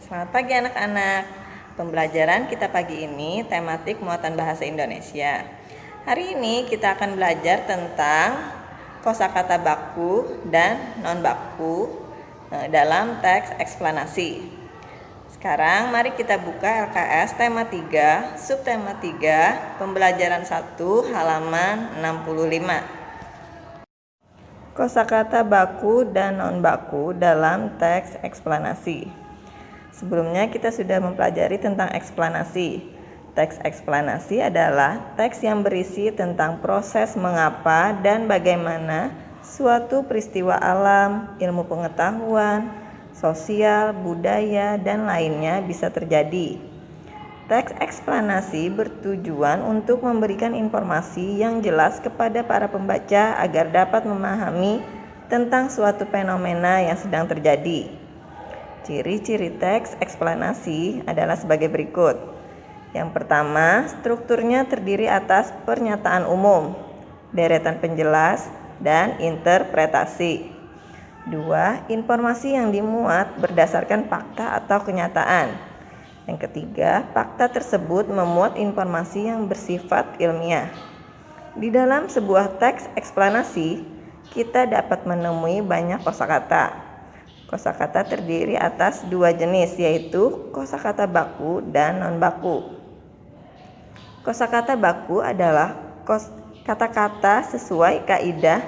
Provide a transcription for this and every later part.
Selamat pagi anak-anak. Pembelajaran kita pagi ini tematik muatan bahasa Indonesia. Hari ini kita akan belajar tentang kosakata baku dan non baku dalam teks eksplanasi. Sekarang mari kita buka LKS tema 3, subtema 3, pembelajaran 1, halaman 65. Kosakata baku dan non baku dalam teks eksplanasi. Sebelumnya kita sudah mempelajari tentang eksplanasi. Teks eksplanasi adalah teks yang berisi tentang proses mengapa dan bagaimana suatu peristiwa alam, ilmu pengetahuan, sosial, budaya, dan lainnya bisa terjadi. Teks eksplanasi bertujuan untuk memberikan informasi yang jelas kepada para pembaca agar dapat memahami tentang suatu fenomena yang sedang terjadi. Ciri-ciri teks eksplanasi adalah sebagai berikut. Yang pertama, strukturnya terdiri atas pernyataan umum, deretan penjelas, dan interpretasi. 2. Informasi yang dimuat berdasarkan fakta atau kenyataan. Yang ketiga, fakta tersebut memuat informasi yang bersifat ilmiah. Di dalam sebuah teks eksplanasi, kita dapat menemui banyak kosakata. Kosakata terdiri atas dua jenis, yaitu kosakata baku dan non baku. Kosakata baku adalah kata-kata sesuai kaidah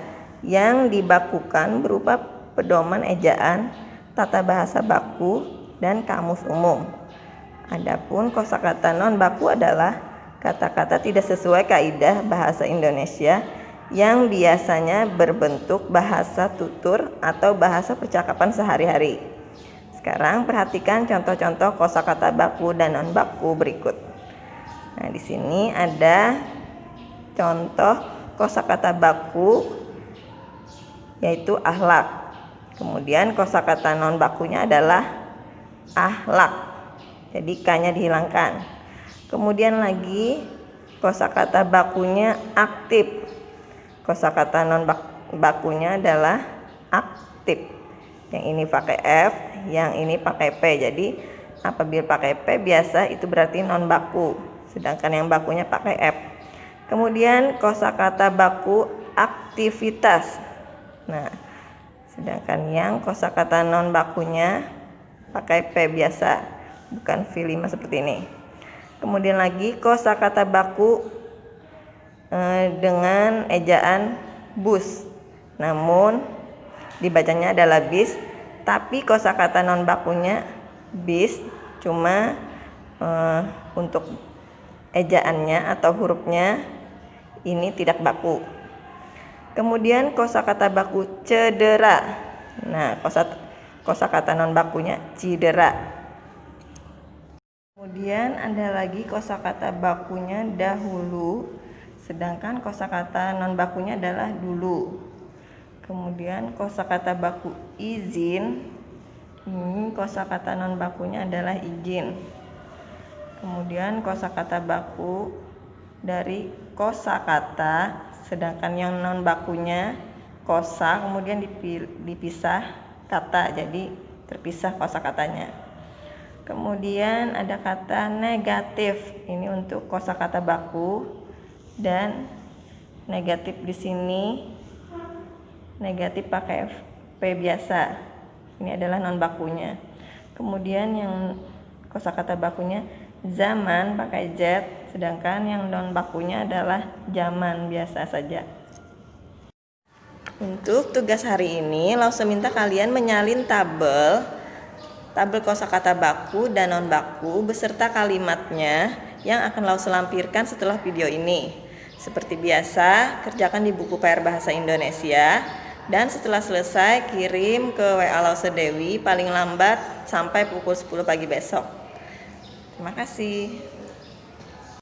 yang dibakukan berupa pedoman ejaan, tata bahasa baku, dan kamus umum. Adapun kosakata non baku adalah kata-kata tidak sesuai kaidah bahasa Indonesia yang biasanya berbentuk bahasa tutur atau bahasa percakapan sehari-hari. Sekarang perhatikan contoh-contoh kosakata baku dan non baku berikut. Nah, di sini ada contoh kosakata baku yaitu akhlak. Kemudian kosakata non bakunya adalah akhlak. Jadi k-nya dihilangkan. Kemudian lagi kosakata bakunya aktif. Kosakata non bakunya adalah aktif. Yang ini pakai F, yang ini pakai P. Jadi apabila pakai P biasa itu berarti non baku, sedangkan yang bakunya pakai F. Kemudian kosakata baku aktivitas. Nah, sedangkan yang kosakata non bakunya pakai P biasa, bukan V5 seperti ini. Kemudian lagi kosakata baku dengan ejaan bus, namun dibacanya adalah bis, tapi kosakata non bakunya bis, cuma untuk ejaannya atau hurufnya ini tidak baku. Kemudian kosakata baku cedera. Nah, kosakata non bakunya cidera. Kemudian ada lagi kosakata bakunya dahulu, sedangkan kosakata non bakunya adalah dulu. Kemudian kosakata baku izin, ini kosakata non bakunya adalah izin. Kemudian kosakata baku dari kosakata, sedangkan yang non bakunya kosa, kemudian dipisah kata, jadi terpisah kosakatanya. Kemudian ada kata negatif, ini untuk kosakata baku. Dan negatif di sini negatif pakai P biasa. Ini adalah non bakunya. Kemudian yang kosakata bakunya zaman pakai Z, sedangkan yang non bakunya adalah zaman biasa saja. Untuk tugas hari ini, Lause minta kalian menyalin tabel kosakata baku dan non baku beserta kalimatnya yang akan Lause lampirkan setelah video ini. Seperti biasa, kerjakan di buku PR Bahasa Indonesia, dan setelah selesai kirim ke WA Lause Dewi paling lambat sampai pukul 10 pagi besok. Terima kasih.